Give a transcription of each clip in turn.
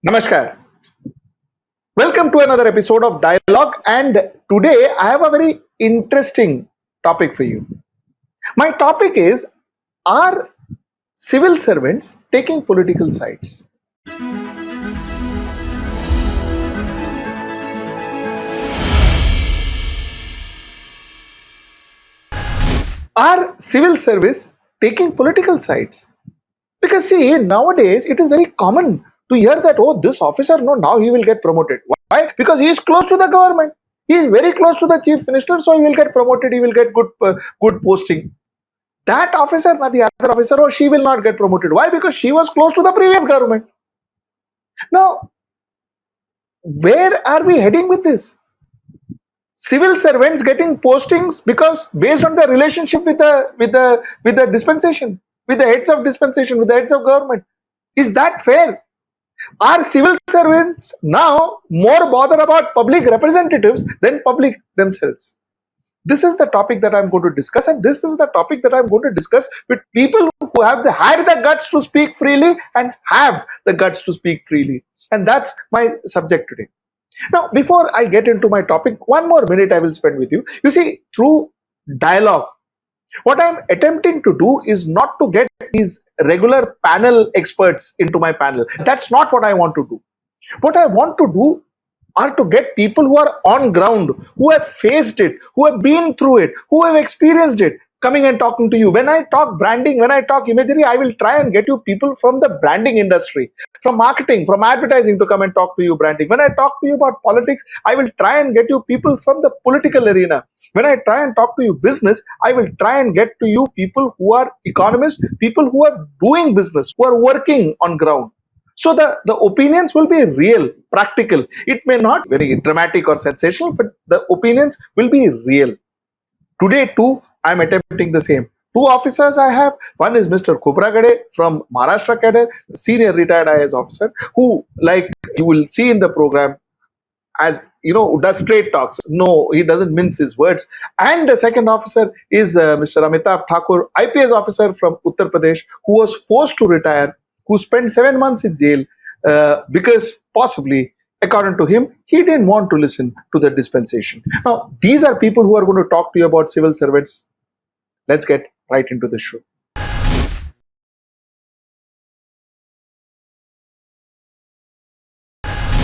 Namaskar. Welcome to another episode of Dialogue, and today I have a very interesting topic for you. My topic is, are civil servants taking political sides? Are civil service taking political sides? Because see, nowadays it is very common to hear that, oh, this officer, no, now he will get promoted. Why? Because he is close to the government. He is very close to the chief minister, so he will get promoted. He will get good posting. That officer, not the other officer, or she will not get promoted. Why? Because she was close to the previous government. Now, where are we heading with this? Civil servants getting postings because based on their relationship with the dispensation, with the heads of dispensation, with the heads of government. Is that fair? Are civil servants now more bothered about public representatives than public themselves? This is the topic that I'm going to discuss, and this is the topic that I'm going to discuss with people who have had the guts to speak freely and have the guts to speak freely. And that's my subject today. Now, before I get into my topic, one more minute I will spend with you. You see, through dialogue, what I'm attempting to do is not to get these regular panel experts into my panel. That's not what I want to do. What I want to do are to get people who are on ground, who have faced it, who have been through it, who have experienced it, coming and talking to you. When I talk branding, when I talk imagery, I will try and get you people from the branding industry, from marketing, from advertising to come and talk to you branding. When I talk to you about politics, I will try and get you people from the political arena. When I try and talk to you business, I will try and get to you people who are economists, people who are doing business, who are working on ground. So the opinions will be real, practical. It may not be very dramatic or sensational, but the opinions will be real. Today too, I'm attempting the same. Two officers I have. One is Mr. Khobragade from Maharashtra cadre, senior retired IAS officer, who, like you will see in the program, as you know, does straight talks. No, he doesn't mince his words. And the second officer is Mr. Amitabh Thakur, IPS officer from Uttar Pradesh, who was forced to retire, who spent 7 months in jail because possibly, according to him, he didn't want to listen to the dispensation. Now, these are people who are going to talk to you about civil servants. Let's get right into the show.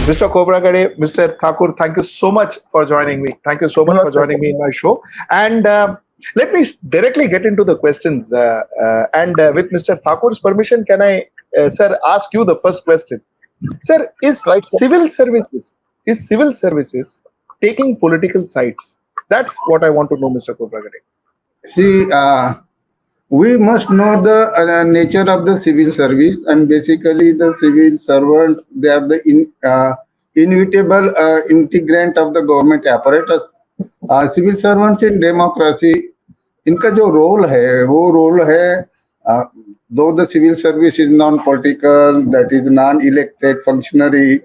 Mr. Khobragade, Mr. Thakur, thank you so much for joining me. Thank you so much for joining me in my show. And let me directly get into the questions. With Mr. Thakur's permission, can I, sir, ask you the first question? Sir, is civil services taking political sides? That's what I want to know, Mr. Khobragade. See, we must know the nature of the civil service, and basically the civil servants, they are the inevitable integrant of the government apparatus. Civil servants in democracy, इनका जो role है वो role है, though the civil service is non-political, that is non-elected functionary,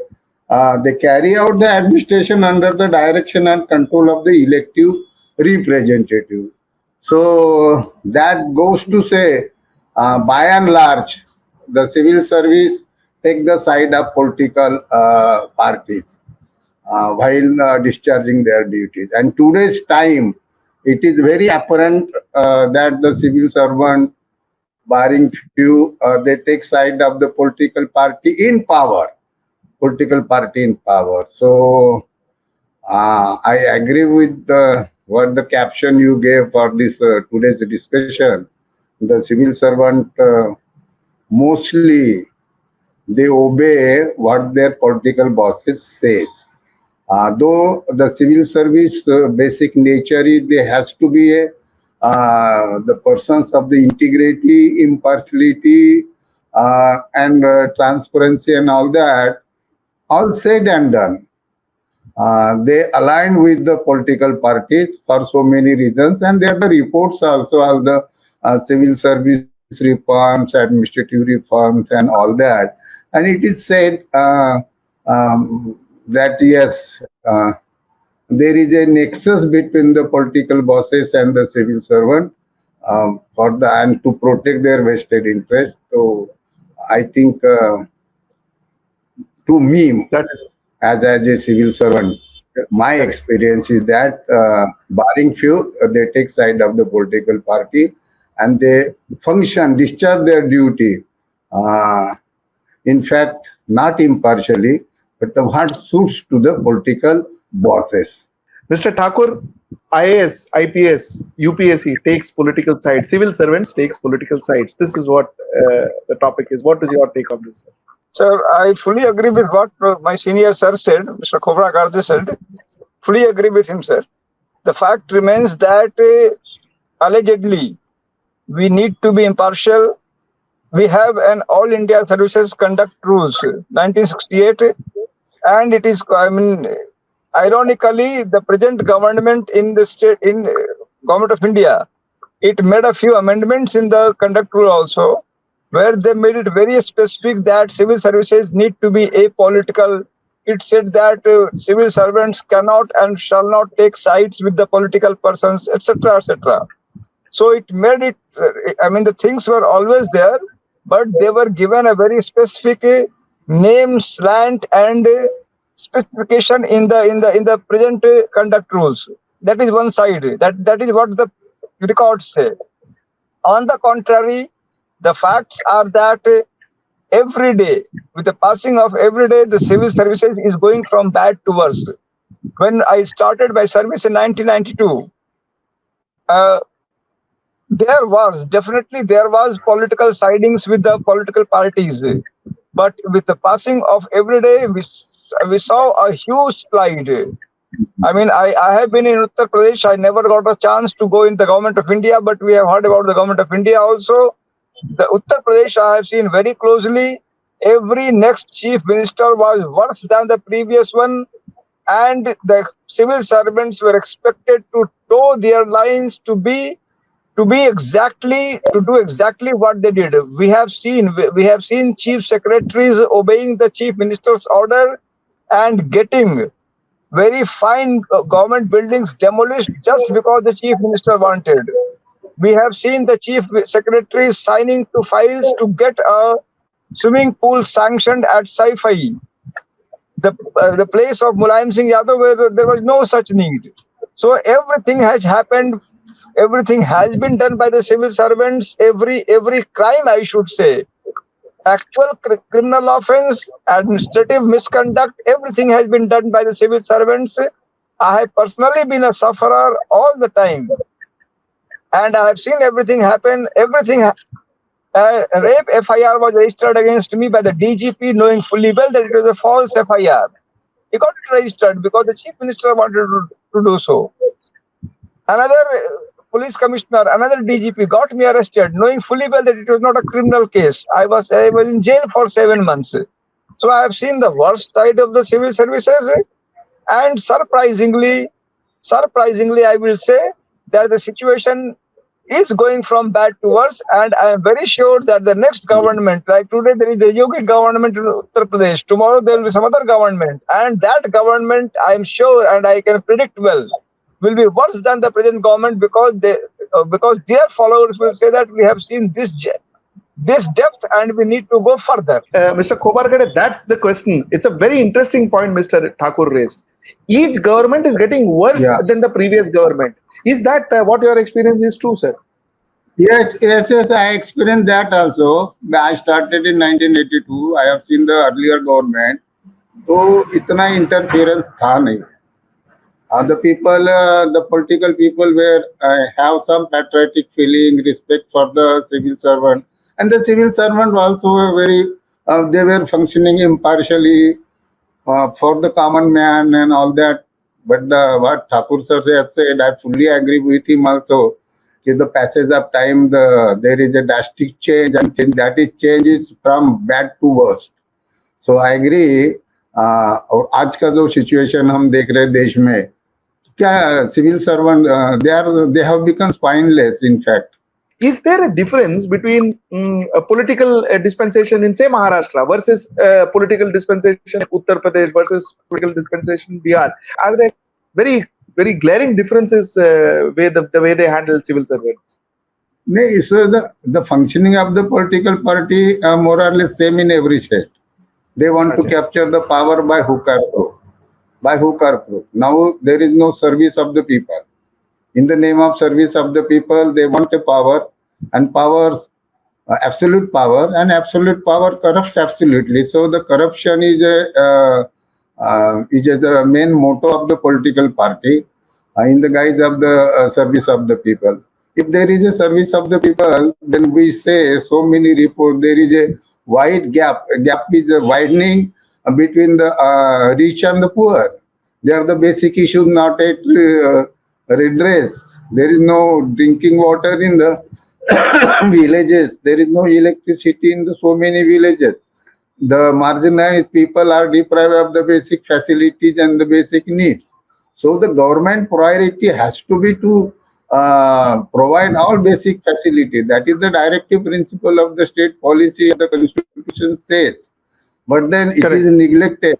they carry out the administration under the direction and control of the elective representative. So that goes to say, by and large, the civil service take the side of political parties while discharging their duties. And today's time, it is very apparent that the civil servant, barring few, they take side of the political party in power. So I agree with what the caption you gave for this today's discussion. The civil servant mostly they obey what their political bosses says. Though the civil service basic nature is there has to be the persons of the integrity, impartiality, and transparency and all that, all said and done. They align with the political parties for so many reasons, and there are the reports also of the civil service reforms, administrative reforms, and all that. And it is said that yes, there is a nexus between the political bosses and the civil servant and to protect their vested interest. So I think to me, That as a civil servant, my experience is that barring few, they take side of the political party and they discharge their duty. Uh, in fact, not impartially, but the what suits to the political bosses. Mr. Thakur, IAS, IPS, UPSC takes political sides. Civil servants takes political sides. This is what the topic is. What is your take on this, sir? Sir, I fully agree with what my senior sir said, Mr. Khobra Garde said. Fully agree with him, sir. The fact remains that allegedly we need to be impartial. We have an All India Services Conduct Rules, 1968, and it is, I mean, ironically, the present government in the state, in government of India, it made a few amendments in the conduct rule also, where they made it very specific that civil services need to be apolitical. It said that civil servants cannot and shall not take sides with the political persons, etc., etc. So it made it. I mean, the things were always there, but they were given a very specific name, slant, and specification in the present conduct rules. That is one side. That is what the records say. On the contrary, the facts are that every day, with the passing of every day, the civil services is going from bad to worse. When I started my service in 1992, there was political sidings with the political parties, but with the passing of every day, we saw a huge slide. I mean, I have been in Uttar Pradesh. I never got a chance to go in the government of India, but we have heard about the government of India also. The Uttar Pradesh I have seen very closely. Every next chief minister was worse than the previous one, and the civil servants were expected to toe their lines to do exactly what they did. We have seen chief secretaries obeying the chief minister's order and getting very fine government buildings demolished just because the chief minister wanted. We have seen the chief secretary signing to files to get a swimming pool sanctioned at Sci-Fi, the place of Mulayam Singh Yadav, where there was no such need. So everything has happened. Everything has been done by the civil servants. Every crime, I should say, actual criminal offense, administrative misconduct, everything has been done by the civil servants. I have personally been a sufferer all the time, and I have seen everything happen. Rape FIR was registered against me by the DGP, knowing fully well that it was a false FIR. He got it registered because the chief minister wanted to do so. Another police commissioner, another DGP got me arrested, knowing fully well that it was not a criminal case. I was in jail for 7 months. So I have seen the worst side of the civil services, and surprisingly, I will say that the situation is going from bad to worse, and I am very sure that the next government, like today there is a Yogi government in Uttar Pradesh, tomorrow there will be some other government, and that government, I am sure and I can predict well, will be worse than the present government, because their followers will say that we have seen this depth and we need to go further. Mr. Khobargade, that's the question. It's a very interesting point Mr. Thakur raised. Each government is getting worse than the previous government. Is that what your experience is true, sir? Yes, I experienced that also. I started in 1982. I have seen the earlier government. So, itna interference tha nahi. The political people have some patriotic feeling, respect for the civil servant, and the civil servant also they were functioning impartially for the common man and all that. But what Thakur sir has said, I fully agree with him also. With the passage of time, there is a drastic change, and that change is from bad to worse. So I agree. और आज का जो situation हम देख रहे हैं देश में, क्या civil servant they have become spineless. In fact, is there a difference between a political dispensation in say Maharashtra versus political dispensation in Uttar Pradesh versus political dispensation in Bihar? Are there very glaring differences the way they handle civil servants? So the functioning of the political party more or less same in every state. They want to Ajay. capture the power by hook or crook. By hook or crook. Now there is no service of the people. In the name of service of the people, they want a power, and powers, and absolute power corrupts absolutely. So the corruption is the main motto of the political party in the guise of the service of the people. If there is a service of the people, then we say so many reports, there is a wide gap. A gap is widening between the rich and the poor. They are the basic issues not at redress. There is no drinking water in the villages. There is no electricity in so many villages. The marginalized people are deprived of the basic facilities and the basic needs. So the government priority has to be to provide all basic facility. That is the directive principle of the state policy. The constitution says, but then it Correct. is neglected.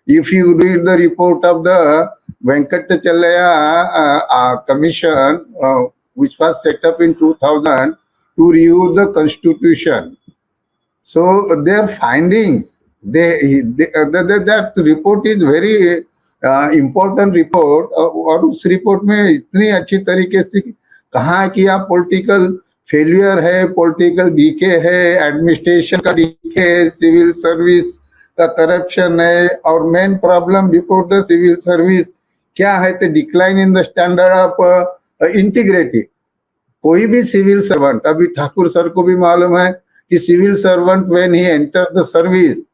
If you read the report of the Venkatachalaya commission, which was set up in 2000 to review the constitution, so their findings, that report is very important report. और उस report में इतनी अच्छी तरीके से कहा है कि आप पॉलिटिकल फेलियर है, पॉलिटिकल डीके है, एडमिनिस्ट्रेशन का डीके है, सिविल सर्विस का करप्शन है, और main problem before the civil service क्या है? तो decline in the standard of integrity. कोई भी सिविल सर्वेंट, अभी ठाकुर सर को भी मालूम है कि civil servant when he enter the service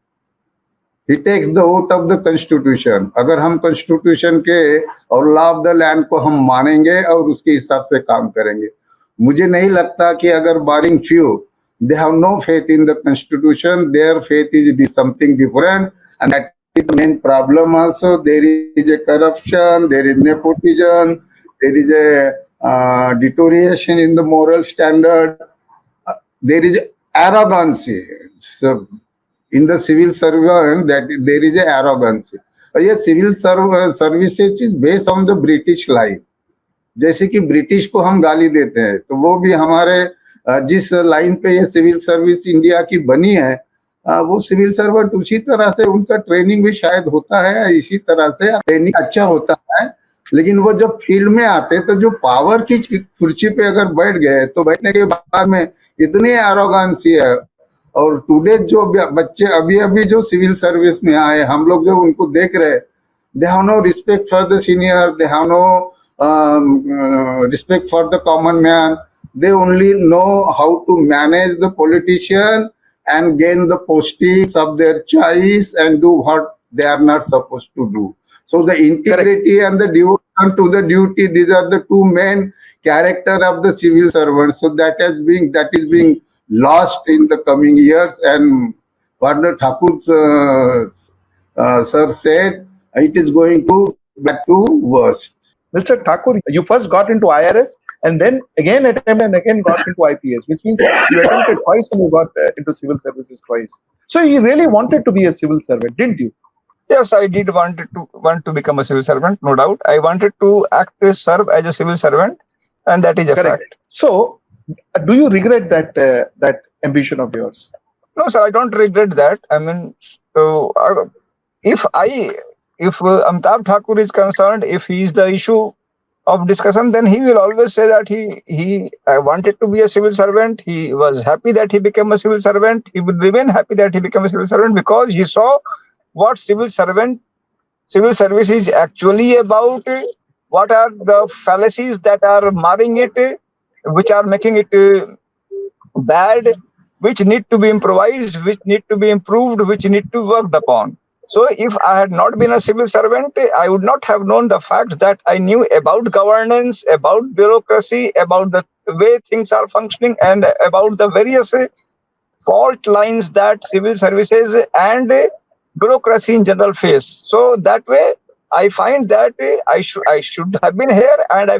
he takes the oath of the constitution. अगर हम कॉन्स्टिट्यूशन के और लॉ ऑफ द लैंड को हम मानेंगे और उसके हिसाब से काम करेंगे. मुझे नहीं लगता कि अगर बारिंग few they have no faith in the constitution, their faith is something different, and that is the main problem also. There is a corruption, there is nepotism, there is a deterioration in the moral standard, there is arrogancy. So in the civil servant, that there is a arrogancy. Yes, civil services is based on the British line. जैसे कि British को हम गाली देते हैं, तो वो भी हमारे जिस लाइन पे ये सिविल सर्विस इंडिया की बनी है, वो सिविल सर्वेंट उसी तरह से उनका ट्रेनिंग भी शायद होता है, इसी तरह से ट्रेनिंग अच्छा होता है. लेकिन वो जब फील्ड में आते तो जो पावर की कुर्सी पे अगर बैठ गए तो बैठने के बाद में इतनी एरोगेंसी है. और टुडे जो बच्चे अभी अभी जो सिविल सर्विस में आए, हम लोग जो उनको देख रहे, they have no respect for the senior, they have no respect for the common man. They only know how to manage the politician and gain the postings of their choice and do what they are not supposed to do. So the integrity and the devotion to the duty, these are the two main character of the civil servant. So that is being lost in the coming years. And what the Thakur sir said, it is going to back to worst. Mr. Thakur, you first got into IRS and then again attempted and again got into IPS, which means you attempted twice and you got into civil services twice. So you really wanted to be a civil servant, didn't you? Yes, I did want to become a civil servant, no doubt. I wanted to serve as a civil servant, and that is a fact. So, do you regret that ambition of yours? No, sir, I don't regret that. I mean, if Amitabh Thakur is concerned, if he is the issue of discussion, then he will always say that he wanted to be a civil servant. He was happy that he became a civil servant. He will remain happy that he became a civil servant because he saw what civil service is actually about, what are the fallacies that are marring it, which are making it bad, which need to be improvised, which need to be improved, which need to be worked upon. So if I had not been a civil servant, I would not have known the facts that I knew about governance, about bureaucracy, about the way things are functioning, and about the various fault lines that civil services and bureaucracy in general face. So that way, I find that I should have been here, and I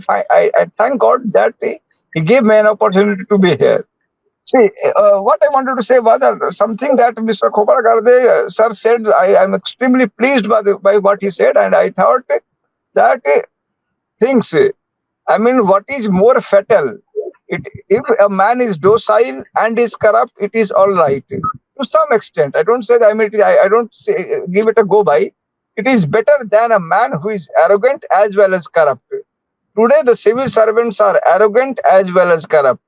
thank God that He gave me an opportunity to be here. See, what I wanted to say was that something that Mr. Khoparagarde sir said, I am extremely pleased by what he said, and I thought that things, I mean, what is more fatal? If a man is docile and is corrupt, it is all right. to some extent. I don't say that. I mean, I don't say, give it a go by. It is better than a man who is arrogant as well as corrupt. Today, the civil servants are arrogant as well as corrupt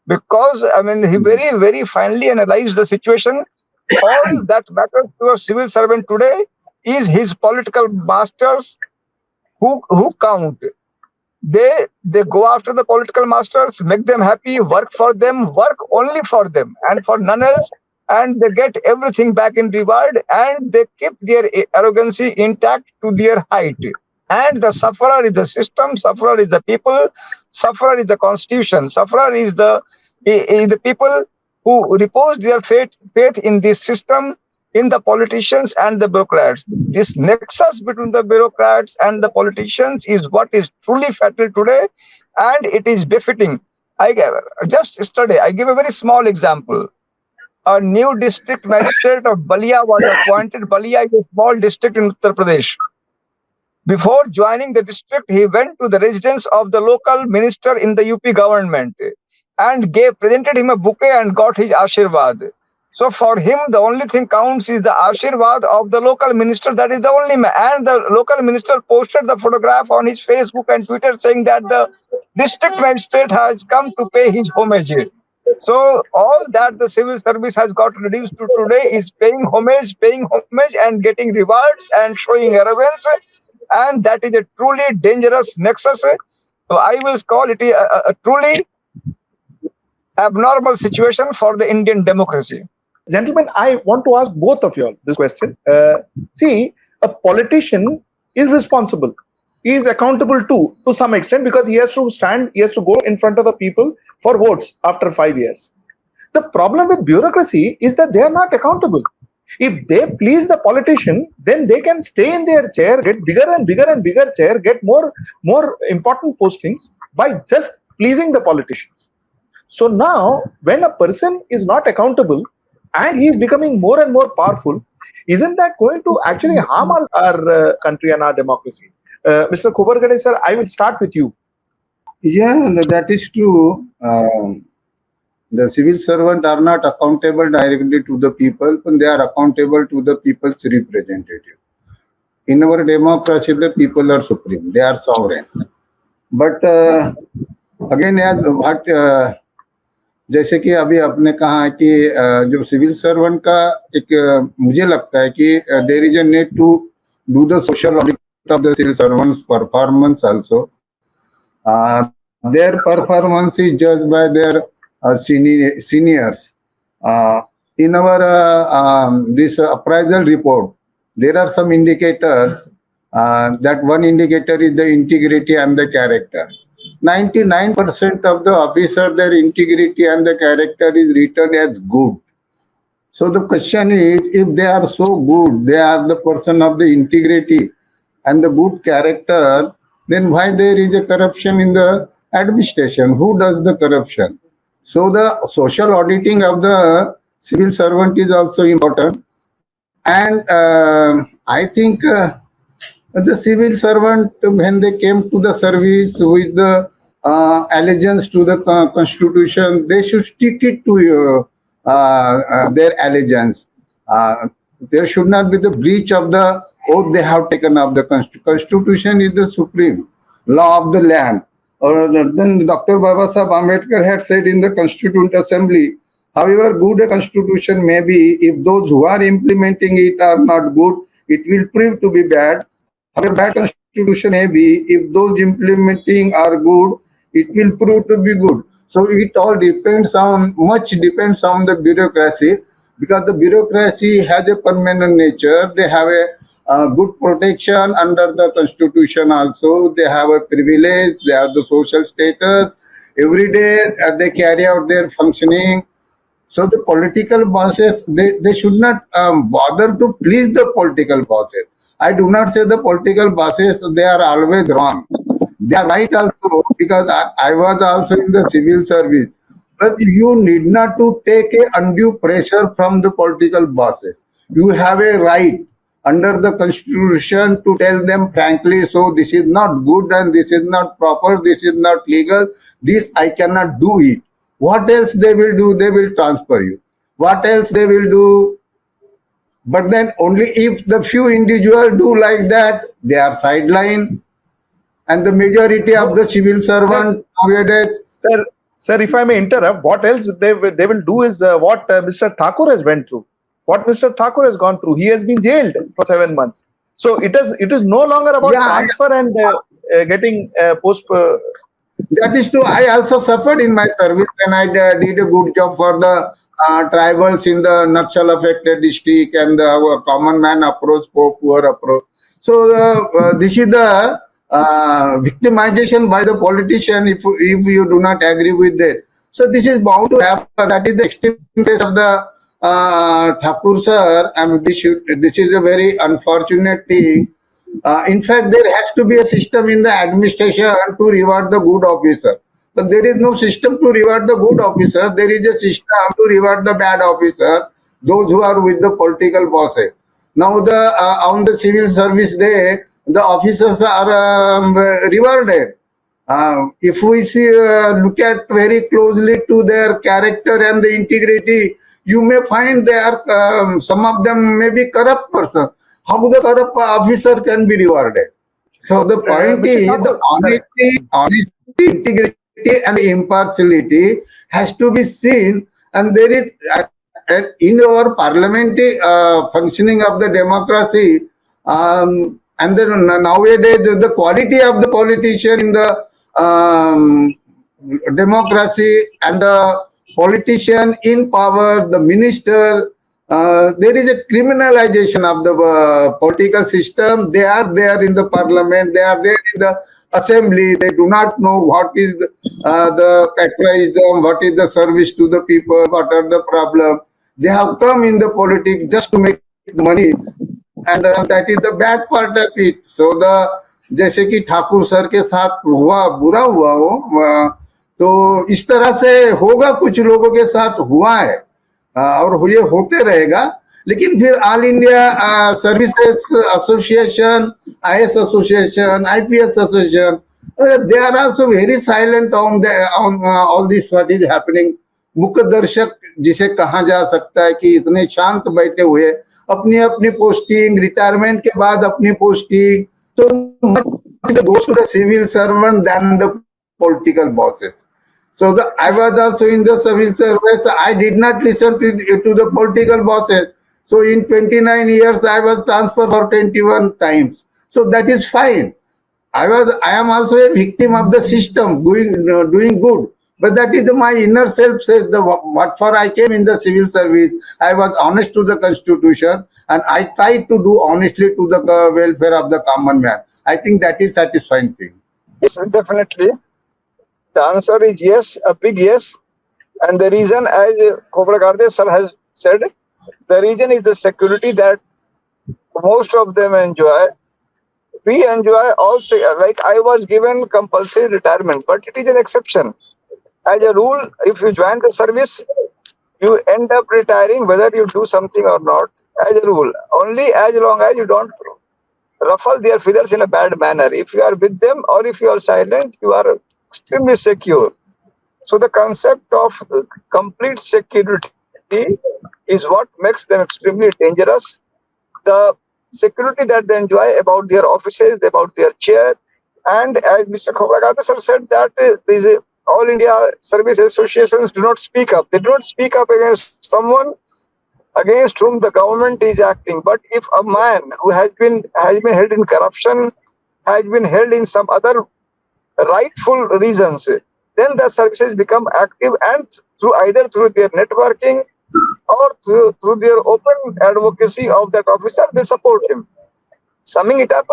because I mean he very very finely analyzed the situation. All that matters to a civil servant today is his political masters who count. They go after the political masters, make them happy, work for them, work only for them and for none else, and they get everything back in reward, and they keep their arrogancy intact to their height. And the sufferer is the system, sufferer is the people, sufferer is the constitution, sufferer is the people who repose their faith in this system, in the politicians and the bureaucrats. This nexus between the bureaucrats and the politicians is what is truly fatal today, and it is befitting. Just yesterday, I give a very small example. A new district magistrate of Balia was appointed. Balia is a small district in Uttar Pradesh. Before joining the district, he went to the residence of the local minister in the UP government and presented him a bouquet and got his Ashirwad. So for him, the only thing counts is the Ashirwad of the local minister. That is the only man. And the local minister posted the photograph on his Facebook and Twitter saying that the district magistrate has come to pay his homage. So all that the civil service has got reduced to today is paying homage and getting rewards and showing arrogance. And that is a truly dangerous nexus. So I will call it a truly abnormal situation for the Indian democracy. Gentlemen, I want to ask both of you all this question. See, a politician is responsible. He is accountable to some extent, because he has to go in front of the people for votes after 5 years. The problem with bureaucracy is that they are not accountable. If they please the politician, then they can stay in their chair, get bigger and bigger and bigger chair, get more important postings by just pleasing the politicians. So now, when a person is not accountable and he is becoming more and more powerful, isn't that going to actually harm our country and our democracy? Mr. Khobargade sir, I will start with you. Yeah, that is true. The civil servants are not accountable directly to the people, but they are accountable to the people's representative. In our democracy, the people are supreme; they are sovereign. But again, as what जैसे कि अभी आपने कहा है कि जो civil servant का एक मुझे लगता है कि there is a need to do the social audit of the civil servants performance also. Their performance is judged by their seniors. In our this appraisal report, there are some indicators. That one indicator is the integrity and the character. 99% of the officer, their integrity and the character is written as good. So the question is, if they are so good, they are the person of the integrity and the good character, then why there is a corruption in the administration? Who does the corruption? So the social auditing of the civil servant is also important. And I think the civil servant, when they came to the service with the allegiance to the constitution, they should stick it to their allegiance. There should not be the breach of the oath they have taken of the constitution. Is the supreme law of the land. Or then Dr. Babasaheb Ambedkar had said in the Constituent Assembly, however good a constitution may be, if those who are implementing it are not good, it will prove to be bad. However bad constitution may be, if those implementing are good, it will prove to be good. So it all depends on the bureaucracy, because the bureaucracy has a permanent nature. They have a good protection under the constitution also. They have a privilege, they have the social status. Every day they carry out their functioning. So the political bosses, they should not bother to please the political bosses. I do not say the political bosses, they are always wrong. They are right also, because I was also in the civil service. But you need not to take a undue pressure from the political bosses. You have a right under the constitution to tell them frankly, so this is not good and this is not proper, this is not legal, this I cannot do it. What else they will do? They will transfer you. what else they will do. But then only if the few individuals do like that, they are sidelined. And the majority of the civil servant nowadays, Sir, sir, if I may interrupt, what else they will do is what Mr. Thakur has went through. What Mr. Thakur has gone through. He has been jailed for 7 months. So it is no longer about yeah, transfer and getting post. that is true. I also suffered in my service when I did a good job for the tribals in the Naxal affected district, and the common man approach, poor approach. So this is the victimization by the politician if you do not agree with that. So this is bound to happen. That is the extreme case of the Thakur sir. I mean, this is a very unfortunate thing. In fact, there has to be a system in the administration to reward the good officer. But there is no system to reward the good officer. There is a system to reward the bad officer, those who are with the political bosses. Now, the on the civil service day, the officers are rewarded. If we see, look at very closely to their character and the integrity, you may find they are some of them may be corrupt person. How the corrupt officer can be rewarded? So the point Mr. is Thakur, the honesty, integrity, and the impartiality has to be seen, and there is in our parliamentary functioning of the democracy, and then nowadays the quality of the politician in the democracy and the politician in power, the minister, there is a criminalization of the political system. They are there in the parliament, they are there in the assembly, they do not know what is the patriotism, what is the service to the people, what are the problems. They have come in the politics just to make money, and that is the bad part of it. So the जैसे कि Thakur sir के साथ हुआ, बुरा हुआ वो, तो इस तरह से होगा, कुछ लोगों के साथ हुआ है और ये होते रहेगा. लेकिन फिर all India services association, IAS association, IPS association, they are also very silent on all this what is happening. मुख्य दर्शक जिसे कहा जा सकता है कि इतने शांत बैठे हुए, अपनी अपनी पोस्टिंग, रिटायरमेंट के बाद अपनी posting, so much goes to the civil servant than the political bosses. So I was also in the civil service. I did not listen to the political bosses. So in 29 years, I was transferred for 21 times. So that is fine. I am also a victim of the system, doing good. But that is my inner self says what for I came in the civil service. I was honest to the constitution, and I tried to do honestly to the welfare of the common man. I think that is satisfying thing. Yes, definitely. The answer is yes, a big yes. And the reason, as Kobragarde sir has said, the reason is the security that most of them enjoy. We enjoy also, like I was given compulsory retirement, but it is an exception. As a rule, if you join the service, you end up retiring whether you do something or not, as a rule. Only as long as you don't ruffle their feathers in a bad manner. If you are with them or if you are silent, you are extremely secure. So the concept of complete security is what makes them extremely dangerous. The security that they enjoy about their offices, about their chair, and as Mr. Khobragade sir said that these all India service associations do not speak up. They do not speak up against someone against whom the government is acting. But if a man who has been held in corruption, has been held in some other rightful reasons, then the services become active, and either through their networking or through their open advocacy of that officer, they support him. Summing it up,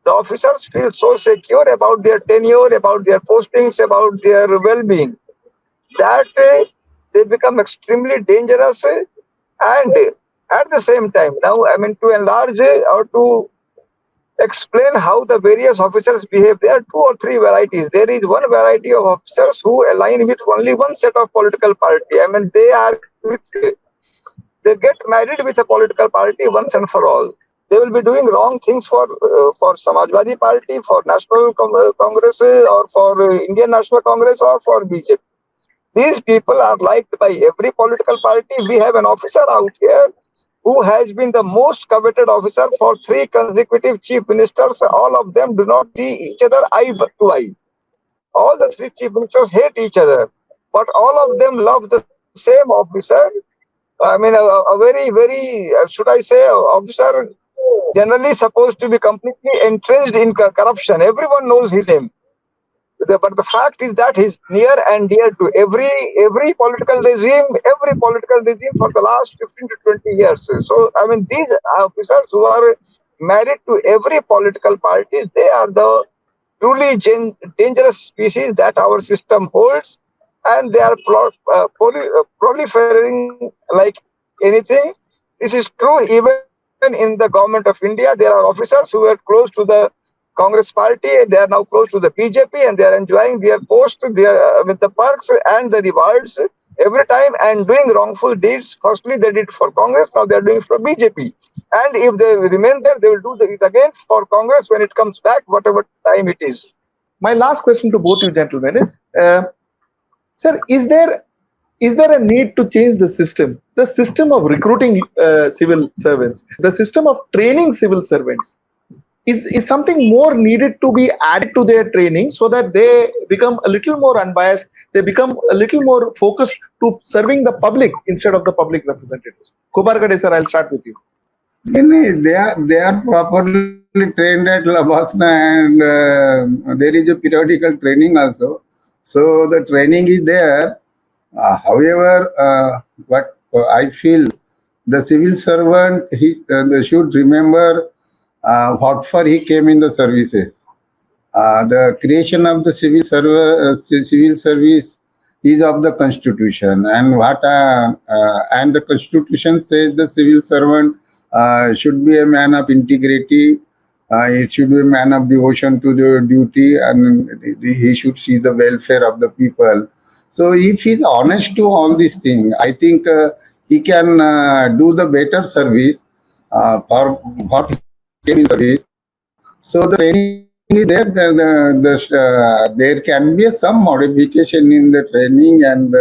the officers feel so secure about their tenure, about their postings, about their well-being, that they become extremely dangerous. And at the same time, now, I mean, to enlarge or to explain how the various officers behave, there are 2 or 3 varieties. There is one variety of officers who align with only one set of political party. I mean, they get married with a political party once and for all. They will be doing wrong things for Samajwadi Party, for National Congress, or for Indian National Congress, or for BJP. These people are liked by every political party. We have an officer out here who has been the most coveted officer for 3 consecutive chief ministers. All of them do not see each other eye to eye. All the 3 chief ministers hate each other, but all of them love the same officer. I mean, a very, should I say, officer generally supposed to be completely entrenched in corruption. Everyone knows his name. But the fact is that he's near and dear to every political regime for the last 15 to 20 years. So, I mean, these officers who are married to every political party, they are the truly dangerous species that our system holds, and they are proliferating like anything. This is true even in the government of India. There are officers who were close to the Congress party. They are now close to the BJP, and they are enjoying their posts, with the perks and the rewards every time, and doing wrongful deeds. Firstly, they did for Congress. Now they are doing it for BJP. And if they remain there, they will do it again for Congress when it comes back, whatever time it is. My last question to both you gentlemen is, sir, is there a need to change the system of recruiting civil servants, the system of training civil servants? Is something more needed to be added to their training so that they become a little more unbiased, they become a little more focused to serving the public instead of the public representatives? Kobarkade sir, I'll start with you. They are properly trained at Labasna, and there is a periodical training also. So the training is there. However, what I feel, the civil servant they should remember what for he came in the services. The creation of the civil service is of the Constitution, and and the Constitution says the civil servant should be a man of integrity. It should be a man of devotion to the duty, and he should see the welfare of the people. So if he's honest to all these things, I think he can do the better service for what he came in service. So the training is there. There can be some modification in the training and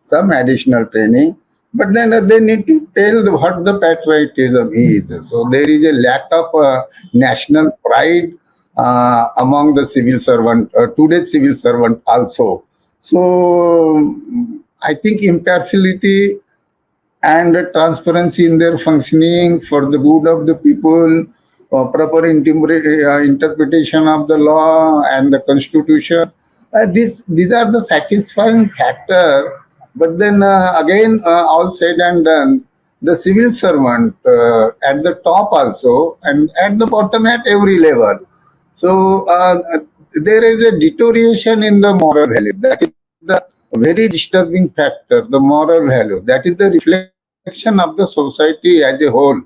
some additional training. But then they need to tell what the patriotism is. So there is a lack of national pride among the civil servant, today's civil servant also. So I think impartiality and transparency in their functioning for the good of the people, proper interpretation of the law and the Constitution, these are the satisfying factor. But then again, all said and done, the civil servant at the top also and at the bottom at every level. So there is a deterioration in the moral value. That is the very disturbing factor, the moral value. That is the reflection of the society as a whole.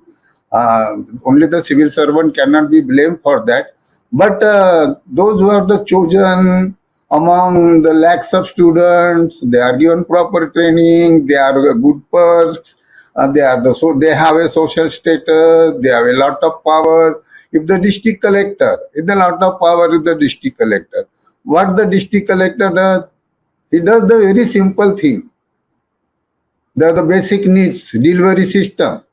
Only the civil servant cannot be blamed for that. But those who are the chosen among the lakhs of students, they are given proper training, they are good perks, they have a social status, they have a lot of power. If the district collector, is a lot of power with the district collector. What the district collector does, he does the very simple thing. The basic needs, delivery system,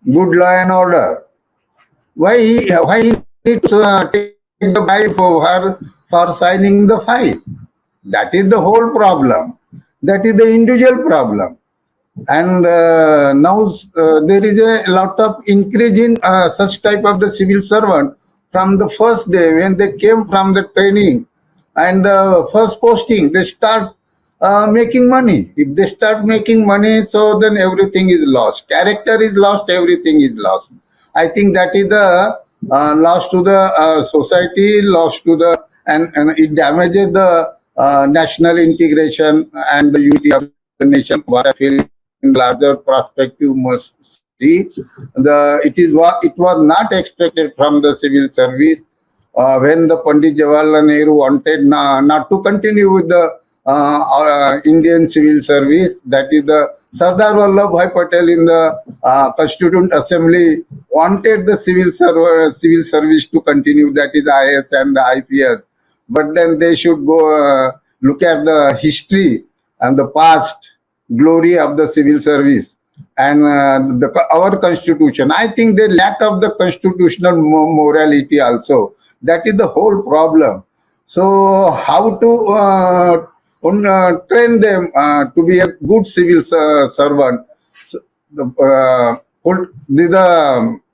good law and order. Why he needs to take the bribe for signing the file? That is the whole problem. That is the individual problem. And now there is a lot of increase in such type of the civil servant from the first day when they came from the training and the first posting, they start making money. If they start making money, so then everything is lost. Character is lost, everything is lost. I think that is the loss to the society, loss to the, and it damages the national integration and the unity of the nation. What I feel in larger perspective must see, it was not expected from the civil service when the Pandit Jawaharlal Nehru wanted not to continue with the Indian civil service. That is the Sardar Vallabhbhai Patel in the Constituent Assembly wanted the civil service to continue. That is IAS and the IPS. But then they should go look at the history and the past glory of the civil service and our constitution. I think they lack of the constitutional morality also. That is the whole problem. So how to train them to be a good civil servant? So,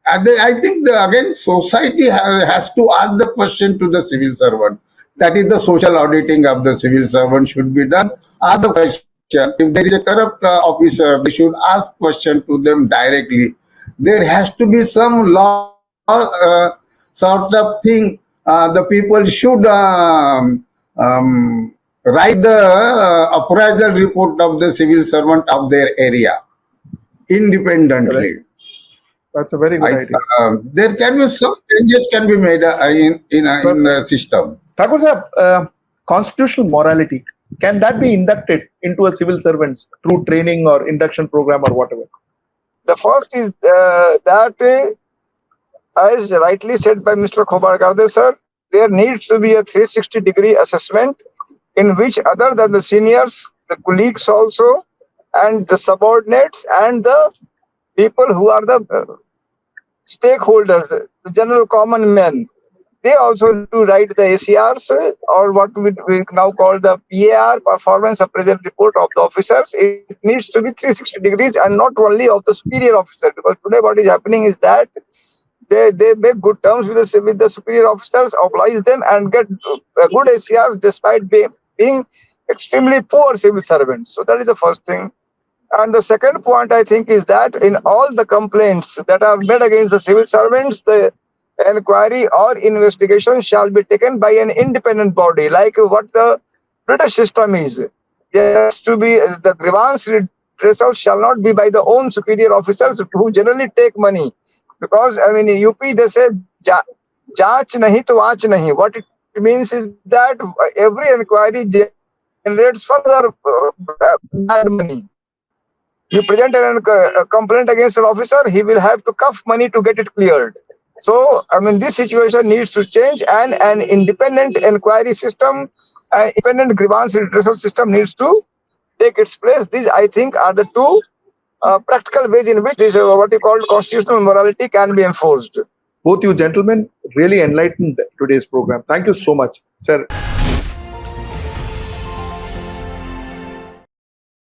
I think again society has to ask the question to the civil servant. That is the social auditing of the civil servant should be done. Ask the question. If there is a corrupt officer, they should ask question to them directly. There has to be some law sort of thing. The people should write the appraisal report of the civil servant of their area independently. That's a very good idea. There can be some changes can be made in the system. Thakur sir, constitutional morality, can that be inducted into a civil servant through training or induction program or whatever? The first is that, as rightly said by Mr. Khobarkar sir, there needs to be a 360-degree assessment in which other than the seniors, the colleagues also, and the subordinates and the people who are the stakeholders, the general common men, they also need to write the ACRs or what we now call the PAR, performance appraisal report of the officers. It needs to be 360 degrees and not only of the superior officer, because today what is happening is that they make good terms with the superior officers, oblige them and get good ACRs despite being extremely poor civil servants. So that is the first thing. And the second point, I think, is that in all the complaints that are made against the civil servants, the inquiry or investigation shall be taken by an independent body, like what the British system is. There has to be the grievance redressal shall not be by the own superior officers who generally take money. Because, I mean, in UP, they say, Jaach nahi to aach nahi. What it means is that every inquiry generates further bad money. You present a complaint against an officer, he will have to cuff money to get it cleared. So, I mean, this situation needs to change, and an independent inquiry system, an independent grievance redressal system needs to take its place. These, I think, are the two practical ways in which this what you call constitutional morality can be enforced. Both you gentlemen really enlightened today's program. Thank you so much, sir.